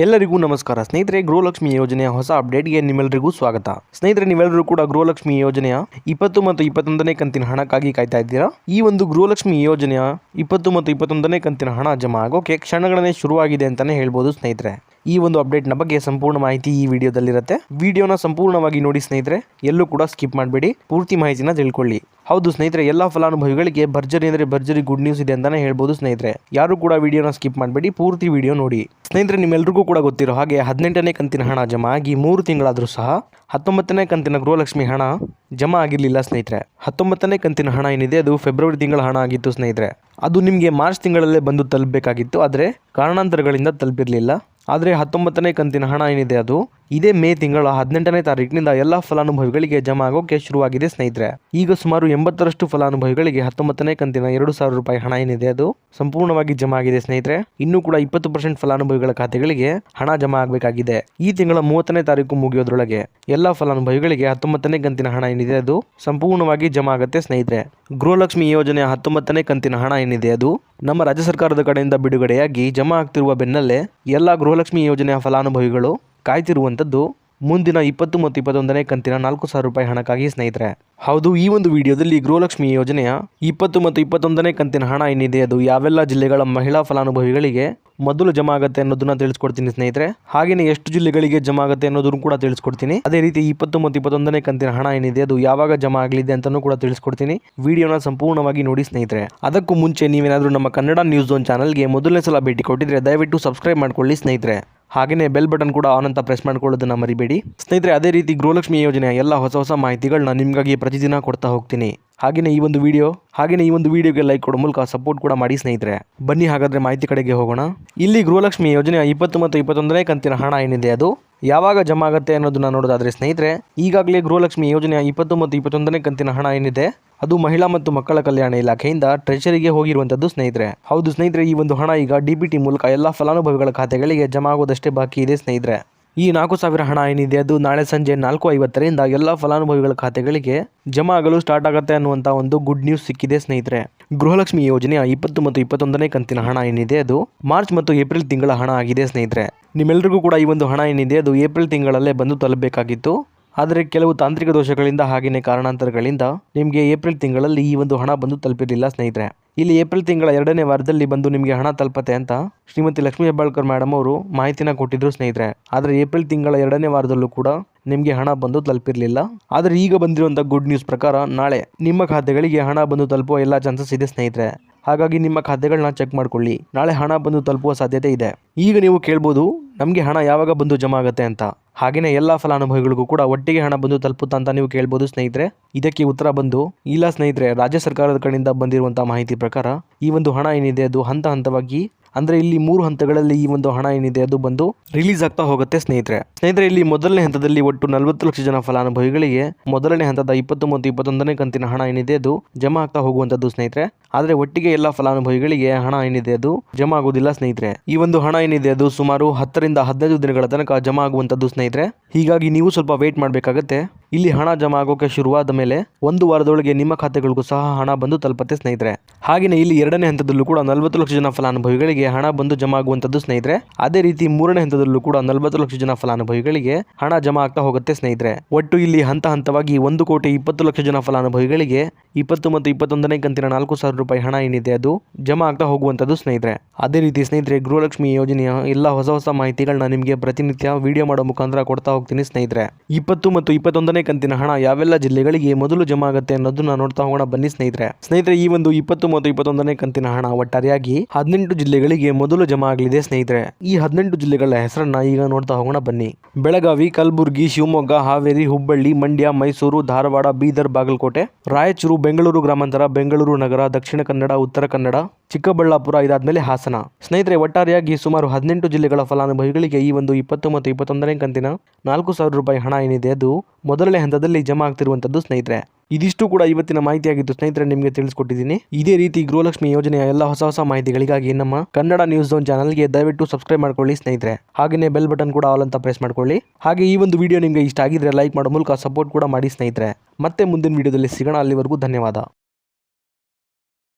ಎಲ್ಲರಿಗೂ ನಮಸ್ಕಾರ ಸ್ನೇಹಿತರೆ. ಗೃಹಲಕ್ಷ್ಮಿ ಯೋಜನೆಯ ಹೊಸ ಅಪ್ಡೇಟ್ಗೆ ನಿಮ್ಮೆಲ್ಲರಿಗೂ ಸ್ವಾಗತ. ಸ್ನೇಹಿತರೆ, ನೀವೆಲ್ಲರೂ ಕೂಡ ಗೃಹಲಕ್ಷ್ಮಿ ಯೋಜನೆಯ 20 ಮತ್ತು 21ನೇ ಕಂತಿನ ಹಣಕ್ಕಾಗಿ ಕಾಯ್ತಾ ಇದ್ದೀರಾ. ಈ ಒಂದು ಗೃಹಲಕ್ಷ್ಮಿ ಯೋಜನೆಯ 20 ಮತ್ತು 21ನೇ ಕಂತಿನ ಹಣ ಜಮಾ ಆಗೋಕೆ ಕ್ಷಣಗಣನೆ ಶುರುವಾಗಿದೆ ಅಂತಾನೆ ಹೇಳ್ಬೋದು ಸ್ನೇಹಿತರೆ. ಈ ಒಂದು ಅಪ್ಡೇಟ್ನ ಬಗ್ಗೆ ಸಂಪೂರ್ಣ ಮಾಹಿತಿ ಈ ವಿಡಿಯೋದಲ್ಲಿರುತ್ತೆ. ವಿಡಿಯೋನ ಸಂಪೂರ್ಣವಾಗಿ ನೋಡಿ ಸ್ನೇಹಿತರೆ, ಎಲ್ಲೂ ಕೂಡ ಸ್ಕಿಪ್ ಮಾಡಬೇಡಿ, ಪೂರ್ತಿ ಮಾಹಿತಿನ ತಿಳ್ಕೊಳ್ಳಿ. ಹೌದು ಸ್ನೇಹಿತರೆ, ಎಲ್ಲ ಫಲಾನುಭವಿಗಳಿಗೆ ಭರ್ಜರಿ ಅಂದರೆ ಭರ್ಜರಿ ಗುಡ್ ನ್ಯೂಸ್ ಇದೆ ಅಂತಾನೆ ಹೇಳ್ಬೋದು ಸ್ನೇಹಿತರೆ. ಯಾರು ಕೂಡ ವಿಡಿಯೋನ ಸ್ಕಿಪ್ ಮಾಡಬೇಡಿ, ಪೂರ್ತಿ ವಿಡಿಯೋ ನೋಡಿ. ಸ್ನೇಹಿತರೆ, ನಿಮ್ಮೆಲ್ಲರಿಗೂ ಕೂಡ ಗೊತ್ತಿರೋ ಹಾಗೆ 18ನೇ ಕಂತಿನ ಹಣ ಜಮಾ ಆಗಿ 3 ತಿಂಗಳಾದರೂ ಸಹ 19ನೇ ಕಂತಿನ ಗೃಹಲಕ್ಷ್ಮಿ ಹಣ ಜಮಾ ಆಗಿರಲಿಲ್ಲ ಸ್ನೇಹಿತರೆ. 19ನೇ ಕಂತಿನ ಹಣ ಏನಿದೆ ಅದು ಫೆಬ್ರವರಿ ತಿಂಗಳ ಹಣ ಆಗಿತ್ತು ಸ್ನೇಹಿತರೆ. ಅದು ನಿಮಗೆ ಮಾರ್ಚ್ ತಿಂಗಳಲ್ಲೇ ಬಂದು ತಲುಪಬೇಕಾಗಿತ್ತು, ಆದರೆ ಕಾರಣಾಂತರಗಳಿಂದ ತಲುಪಿರಲಿಲ್ಲ. ಆದರೆ 19ನೇ ಕಂತಿನ ಹಣ ಏನಿದೆ ಅದು ಇದೇ ಮೇ ತಿಂಗಳ 18ನೇ ತಾರೀಕಿನಿಂದ ಎಲ್ಲ ಫಲಾನುಭವಿಗಳಿಗೆ ಜಮಾ ಆಗೋಕೆ ಶುರುವಾಗಿದೆ ಸ್ನೇಹಿತರೆ. ಈಗ ಸುಮಾರು 80ರಷ್ಟು ಫಲಾನುಭವಿಗಳಿಗೆ 19ನೇ ಕಂತಿನ 2,000 ರೂಪಾಯಿ ಹಣ ಏನಿದೆ ಅದು ಸಂಪೂರ್ಣವಾಗಿ ಜಮಾ ಆಗಿದೆ ಸ್ನೇಹಿತರೆ. ಇನ್ನೂ ಕೂಡ 20% ಫಲಾನುಭವಿಗಳ ಖಾತೆಗಳಿಗೆ ಹಣ ಜಮಾ ಆಗಬೇಕಾಗಿದೆ. ಈ ತಿಂಗಳ 30ನೇ ತಾರೀಕು ಮುಗಿಯೋದ್ರೊಳಗೆ ಎಲ್ಲ ಫಲಾನುಭವಿಗಳಿಗೆ 19ನೇ ಕಂತಿನ ಹಣ ಏನಿದೆ ಅದು ಸಂಪೂರ್ಣವಾಗಿ ಜಮಾ ಆಗುತ್ತೆ ಸ್ನೇಹಿತರೆ. ಗೃಹಲಕ್ಷ್ಮಿ ಯೋಜನೆಯ 19ನೇ ಕಂತಿನ ಹಣ ಏನಿದೆ ಅದು ನಮ್ಮ ರಾಜ್ಯ ಸರ್ಕಾರದ ಕಡೆಯಿಂದ ಬಿಡುಗಡೆಯಾಗಿ ಜಮಾ ಆಗ್ತಿರುವ ಬೆನ್ನಲ್ಲೇ ಎಲ್ಲ ಗೃಹಲಕ್ಷ್ಮಿ ಯೋಜನೆಯ ಫಲಾನುಭವಿಗಳು ಕಾಯ್ತಿರುವಂಥದ್ದು ಮುಂದಿನ 20 ಮತ್ತು 21ನೇ ಕಂತಿನ 4,000 ರೂಪಾಯಿ ಹಣಕ್ಕಾಗಿ ಸ್ನೇಹಿತರೆ. ಹೌದು, ಈ ಒಂದು ವಿಡಿಯೋದಲ್ಲಿ ಗೃಹಲಕ್ಷ್ಮಿ ಯೋಜನೆಯ 20 ಮತ್ತು 21ನೇ ಕಂತಿನ ಹಣ ಏನಿದೆ ಅದು ಯಾವೆಲ್ಲ ಜಿಲ್ಲೆಗಳ ಮಹಿಳಾ ಫಲಾನುಭವಿಗಳಿಗೆ ಮೊದಲು ಜಮಾ ಆಗುತ್ತೆ ಅನ್ನೋದನ್ನ ತಿಳಿಸ್ಕೊಡ್ತೀನಿ ಸ್ನೇಹಿತರೆ. ಹಾಗೆಯೇ ಎಷ್ಟು ಜಿಲ್ಲೆಗಳಿಗೆ ಜಮಾ ಆಗುತ್ತೆ ಅನ್ನೋದನ್ನು ಕೂಡ ತಿಳಿಸ್ಕೊಡ್ತೀನಿ. ಅದೇ ರೀತಿ 20 ಮತ್ತು 21ನೇ ಕಂತಿನ ಹಣ ಏನಿದೆ ಅದು ಯಾವಾಗ ಜಮಾ ಆಗಲಿದೆ ಅಂತಲೂ ಕೂಡ ತಿಳಿಸ್ಕೊಡ್ತೀನಿ. ವಿಡಿಯೋನ ಸಂಪೂರ್ಣವಾಗಿ ನೋಡಿ ಸ್ನೇಹಿತರೆ. ಅದಕ್ಕೂ ಮುಂಚೆ ನೀವೇನಾದರೂ ನಮ್ಮ ಕನ್ನಡ ನ್ಯೂಸ್ ಝೋನ್ ಚಾನಲ್ಗೆ ಮೊದಲನೇ ಸಲ ಭೇಟಿ ಕೊಟ್ಟಿದ್ರೆ ದಯವಿಟ್ಟು ಸಬ್ಸ್ಕ್ರೈಬ್ ಮಾಡ್ಕೊಳ್ಳಿ ಸ್ನೇಹಿತರೆ. ಹಾಗೆಯೇ ಬೆಲ್ ಬಟನ್ ಕೂಡ ಆನ್ ಅಂತ ಪ್ರೆಸ್ ಮಾಡ್ಕೊಳ್ಳೋದನ್ನ ಮರಿಬೇಡಿ ಸ್ನೇಹಿತರೆ. ಅದೇ ರೀತಿ ಗೃಹಲಕ್ಷ್ಮಿ ಯೋಜನೆಯ ಎಲ್ಲ ಹೊಸ ಮಾಹಿತಿಗಳನ್ನ ನಿಮಗಾಗಿ ಪ್ರತಿದಿನ ಕೊಡ್ತಾ ಹೋಗ್ತೀನಿ. ಹಾಗೆಯೇ ಈ ಒಂದು ವಿಡಿಯೋಗೆ ಲೈಕ್ ಕೊಡೋ ಮೂಲಕ ಸಪೋರ್ಟ್ ಕೂಡ ಮಾಡಿ ಸ್ನೇಹಿತರೆ. ಬನ್ನಿ ಹಾಗಾದ್ರೆ ಮಾಹಿತಿ ಕಡೆಗೆ ಹೋಗೋಣ. ಇಲ್ಲಿ ಗೃಹಲಕ್ಷ್ಮಿ ಯೋಜನೆಯ 20 ಮತ್ತು 21ನೇ ಕಂತಿನ ಹಣ ಏನಿದೆ ಅದು ಯಾವಾಗ ಜಮಾ ಆಗುತ್ತೆ ಅನ್ನೋದನ್ನ ನೋಡೋದಾದ್ರೆ ಸ್ನೇಹಿತರೆ, ಈಗಾಗಲೇ ಗೃಹಲಕ್ಷ್ಮಿ ಯೋಜನೆಯ 20 ಮತ್ತು 21ನೇ ಕಂತಿನ ಹಣ ಏನಿದೆ ಅದು ಮಹಿಳಾ ಮತ್ತು ಮಕ್ಕಳ ಕಲ್ಯಾಣ ಇಲಾಖೆಯಿಂದ ಟ್ರೆಷರಿಗೆ ಹೋಗಿರುವಂತದ್ದು ಸ್ನೇಹಿತರೆ. ಹೌದು ಸ್ನೇಹಿತರೆ, ಈ ಒಂದು ಹಣ ಈಗ DBT ಮೂಲಕ ಎಲ್ಲ ಫಲಾನುಭವಿಗಳ ಖಾತೆಗಳಿಗೆ ಜಮಾ ಆಗೋದಷ್ಟೇ ಬಾಕಿ ಇದೆ ಸ್ನೇಹಿತರೆ. ಈ 4,000 ಹಣ ಏನಿದೆ ಅದು ನಾಳೆ ಸಂಜೆ 4:50ರಿಂದ ಎಲ್ಲ ಫಲಾನುಭವಿಗಳ ಖಾತೆಗಳಿಗೆ ಜಮಾ ಆಗಲು ಸ್ಟಾರ್ಟ್ ಆಗುತ್ತೆ ಅನ್ನುವಂಥ ಒಂದು ಗುಡ್ ನ್ಯೂಸ್ ಸಿಕ್ಕಿದೆ ಸ್ನೇಹಿತರೆ. ಗೃಹಲಕ್ಷ್ಮಿ ಯೋಜನೆಯ 20 ಮತ್ತು 21ನೇ ಕಂತಿನ ಹಣ ಏನಿದೆ ಅದು ಮಾರ್ಚ್ ಮತ್ತು ಏಪ್ರಿಲ್ ತಿಂಗಳ ಹಣ ಆಗಿದೆ ಸ್ನೇಹಿತರೆ. ನಿಮ್ಮೆಲ್ಲರಿಗೂ ಕೂಡ ಈ ಒಂದು ಹಣ ಏನಿದೆ ಅದು ಏಪ್ರಿಲ್ ತಿಂಗಳಲ್ಲೇ ಬಂದು ತಲುಪಬೇಕಾಗಿತ್ತು. ಆದರೆ ಕೆಲವು ತಾಂತ್ರಿಕ ದೋಷಗಳಿಂದ ಹಾಗೆಯೇ ಕಾರಣಾಂತರಗಳಿಂದ ನಿಮಗೆ ಏಪ್ರಿಲ್ ತಿಂಗಳಲ್ಲಿ ಈ ಒಂದು ಹಣ ಬಂದು ತಲುಪಿರಲಿಲ್ಲ ಸ್ನೇಹಿತರೆ. ಇಲ್ಲಿ ಏಪ್ರಿಲ್ ತಿಂಗಳ 2ನೇ ವಾರದಲ್ಲಿ ಬಂದು ನಿಮಗೆ ಹಣ ತಲುಪತ್ತೆ ಅಂತ ಶ್ರೀಮತಿ ಲಕ್ಷ್ಮೀ ಹೆಬ್ಬಾಳ್ಕರ್ ಮೇಡಮ್ ಅವರು ಮಾಹಿತಿನ ಕೊಟ್ಟಿದ್ರು ಸ್ನೇಹಿತರೆ. ಆದರೆ ಏಪ್ರಿಲ್ ತಿಂಗಳ 2ನೇ ವಾರದಲ್ಲೂ ಕೂಡ ನಿಮಗೆ ಹಣ ಬಂದು ತಲುಪಿರಲಿಲ್ಲ. ಆದರೆ ಈಗ ಬಂದಿರುವಂಥ ಗುಡ್ ನ್ಯೂಸ್ ಪ್ರಕಾರ ನಾಳೆ ನಿಮ್ಮ ಖಾತೆಗಳಿಗೆ ಹಣ ಬಂದು ತಲುಪುವ ಎಲ್ಲ ಚಾನ್ಸಸ್ ಇದೆ ಸ್ನೇಹಿತರೆ. ಹಾಗಾಗಿ ನಿಮ್ಮ ಖಾತೆಗಳನ್ನ ಚೆಕ್ ಮಾಡ್ಕೊಳ್ಳಿ, ನಾಳೆ ಹಣ ಬಂದು ತಲುಪುವ ಸಾಧ್ಯತೆ ಇದೆ. ಈಗ ನೀವು ಕೇಳ್ಬೋದು ನಮಗೆ ಹಣ ಯಾವಾಗ ಬಂದು ಜಮಾ ಆಗುತ್ತೆ ಅಂತ. ಹಾಗೆಯೇ ಎಲ್ಲ ಫಲಾನುಭವಿಗಳಿಗೂ ಕೂಡ ಒಟ್ಟಿಗೆ ಹಣ ಬಂದು ತಲುಪುತ್ತಾ ಅಂತ ನೀವು ಕೇಳ್ಬೋದು ಸ್ನೇಹಿತರೆ. ಇದಕ್ಕೆ ಉತ್ತರ ಬಂದು ಇಲ್ಲ ಸ್ನೇಹಿತರೆ. ರಾಜ್ಯ ಸರ್ಕಾರದ ಕಡೆಯಿಂದ ಬಂದಿರುವಂತಹ ಮಾಹಿತಿ ಪ್ರಕಾರ ಈ ಒಂದು ಹಣ ಏನಿದೆ ಅದು ಹಂತವಾಗಿ ಅಂದರೆ ಇಲ್ಲಿ 3 ಹಂತಗಳಲ್ಲಿ ಈ ಒಂದು ಹಣ ಏನಿದೆ ಅದು ಬಂದು ರಿಲೀಸ್ ಆಗ್ತಾ ಹೋಗುತ್ತೆ ಸ್ನೇಹಿತರೆ. ಇಲ್ಲಿ ಮೊದಲನೇ ಹಂತದಲ್ಲಿ ಒಟ್ಟು 40 ಲಕ್ಷ ಜನ ಫಲಾನುಭವಿಗಳಿಗೆ ಮೊದಲನೇ ಹಂತದ 20 ಮತ್ತು 21ನೇ ಕಂತಿನ ಹಣ ಏನಿದೆ ಅದು ಜಮಾ ಆಗ್ತಾ ಹೋಗುವಂತದ್ದು ಸ್ನೇಹಿತರೆ. ಆದರೆ ಒಟ್ಟಿಗೆ ಎಲ್ಲ ಫಲಾನುಭವಿಗಳಿಗೆ ಹಣ ಏನಿದೆ ಅದು ಜಮಾ ಆಗುವುದಿಲ್ಲ ಸ್ನೇಹಿತರೆ. ಈ ಒಂದು ಹಣ ಏನಿದೆ ಅದು ಸುಮಾರು 10ರಿಂದ 15 ದಿನಗಳ ತನಕ ಜಮಾ ಆಗುವಂತದ್ದು ಸ್ನೇಹಿತರೆ. ಹೀಗಾಗಿ ನೀವು ಸ್ವಲ್ಪ ವೇಟ್ ಮಾಡಬೇಕಾಗುತ್ತೆ. ಇಲ್ಲಿ ಹಣ ಜಮಾ ಆಗೋಕೆ ಶುರುವಾದ ಮೇಲೆ 1 ವಾರದೊಳಗೆ ನಿಮ್ಮ ಖಾತೆಗಳಿಗೂ ಸಹ ಹಣ ಬಂದು ತಲುಪುತ್ತೆ ಸ್ನೇಹಿತರೆ. ಹಾಗೆಯೇ ಇಲ್ಲಿ 2ನೇ ಹಂತದಲ್ಲೂ ಕೂಡ 40 ಲಕ್ಷ ಜನ ಫಲಾನುಭವಿಗಳಿಗೆ ಹಣ ಬಂದು ಜಮಾ ಆಗುವಂತದ್ದು ಸ್ನೇಹಿತರೆ. ಅದೇ ರೀತಿ 3ನೇ ಹಂತದಲ್ಲೂ ಕೂಡ 40 ಲಕ್ಷ ಜನ ಫಲಾನುಭವಿಗಳಿಗೆ ಹಣ ಜಮಾ ಆಗ್ತಾ ಹೋಗುತ್ತೆ ಸ್ನೇಹಿತರೆ. ಒಟ್ಟು ಇಲ್ಲಿ ಹಂತವಾಗಿ 1,20,00,000 ಜನ ಫಲಾನುಭವಿಗಳಿಗೆ 20 ಮತ್ತು 21ನೇ ಕಂತಿನ 4,000 ರೂಪಾಯಿ ಹಣ ಏನಿದೆ ಅದು ಜಮಾ ಆಗ್ತಾ ಹೋಗುವಂತದ್ದು ಸ್ನೇಹಿತರೆ. ಅದೇ ರೀತಿ ಸ್ನೇಹಿತರೆ, ಗೃಹಲಕ್ಷ್ಮಿ ಯೋಜನೆಯ ಎಲ್ಲ ಹೊಸ ಮಾಹಿತಿಗಳನ್ನ ನಿಮಗೆ ಪ್ರತಿನಿತ್ಯ ವಿಡಿಯೋ ಮಾಡೋ ಮುಖಾಂತರ ಕೊಡ್ತಾ ಹೋಗ್ತೀನಿ ಸ್ನೇಹಿತರೆ. 20 ಮತ್ತು 21ನೇ ಕಂತಿನ ಹಣ ಯಾವೆಲ್ಲ ಜಿಲ್ಲೆಗಳಿಗೆ ಮೊದಲು ಜಮಾ ಆಗುತ್ತೆ ಅನ್ನೋದನ್ನ ನೋಡ್ತಾ ಹೋಗೋಣ ಬನ್ನಿ ಸ್ನೇಹಿತರೆ. ಈ ಒಂದು 20 ಮತ್ತು 21ನೇ ಕಂತಿನ ಹಣ ಒಟ್ಟಾರೆಯಾಗಿ 18 ಜಿಲ್ಲೆಗಳಿಗೆ ಮೊದಲು ಜಮಾ ಆಗಲಿದೆ ಸ್ನೇಹಿತರೆ. ಈ 18 ಜಿಲ್ಲೆಗಳ ಹೆಸರನ್ನ ಈಗ ನೋಡ್ತಾ ಹೋಗೋಣ ಬನ್ನಿ. ಬೆಳಗಾವಿ, ಕಲಬುರಗಿ, ಶಿವಮೊಗ್ಗ, ಹಾವೇರಿ, ಹುಬ್ಬಳ್ಳಿ, ಮಂಡ್ಯ, ಮೈಸೂರು, ಧಾರವಾಡ, ಬೀದರ್, ಬಾಗಲಕೋಟೆ, ರಾಯಚೂರು, ಬೆಂಗಳೂರು ಗ್ರಾಮಾಂತರ, ಬೆಂಗಳೂರು ನಗರ, ದಕ್ಷಿಣ ಕನ್ನಡ, ಉತ್ತರ ಕನ್ನಡ, ಚಿಕ್ಕಬಳ್ಳಾಪುರ, ಇದಾದ್ಮೇಲೆ ಹಾಸನ. ಸ್ನೇಹಿತರೆ, ಒಟ್ಟಾರೆಯಾಗಿ ಸುಮಾರು 18 ಜಿಲ್ಲೆಗಳ ಫಲಾನುಭವಿಗಳಿಗೆ ಈ ಒಂದು 20 ಮತ್ತು 21ನೇ ಕಂತಿನ 4,000 ರೂಪಾಯಿ ಹಣ ಏನಿದೆ ಅದು ಮೊದಲನೇ ಹಂತದಲ್ಲಿ ಜಮಾ ಆಗ್ತಿರುವಂತದ್ದು ಸ್ನೇಹಿತರೆ. ಇದಿಷ್ಟು ಕೂಡ ಇವತ್ತಿನ ಮಾಹಿತಿಯಾಗಿತ್ತು ಸ್ನೇಹಿತರೆ, ನಿಮಗೆ ತಿಳಿಸ್ಕೊಟ್ಟಿದ್ದೀನಿ. ಇದೇ ರೀತಿ ಗೃಹಲಕ್ಷ್ಮಿ ಯೋಜನೆಯ ಎಲ್ಲ ಹೊಸ ಮಾಹಿತಿಗಳಿಗಾಗಿ ನಮ್ಮ ಕನ್ನಡ ನ್ಯೂಸ್ ಝೋನ್ ಚಾನಲ್ಗೆ ದಯವಿಟ್ಟು ಸಬ್ಸ್ಕ್ರೈಬ್ ಮಾಡ್ಕೊಳ್ಳಿ ಸ್ನೇಹಿತರೆ. ಹಾಗೆಯೇ ಬೆಲ್ ಬಟನ್ ಕೂಡ ಆಲ್ ಅಂತ ಪ್ರೆಸ್ ಮಾಡ್ಕೊಳ್ಳಿ. ಹಾಗೆ ಈ ಒಂದು ವಿಡಿಯೋ ನಿಮಗೆ ಇಷ್ಟ ಆಗಿದ್ರೆ ಲೈಕ್ ಮಾಡೋ ಮೂಲಕ ಸಪೋರ್ಟ್ ಕೂಡ ಮಾಡಿ ಸ್ನೇಹಿತರೆ. ಮತ್ತೆ ಮುಂದಿನ ವಿಡಿಯೋದಲ್ಲಿ ಸಿಗೋಣ. ಅಲ್ಲಿವರೆಗೂ ಧನ್ಯವಾದ.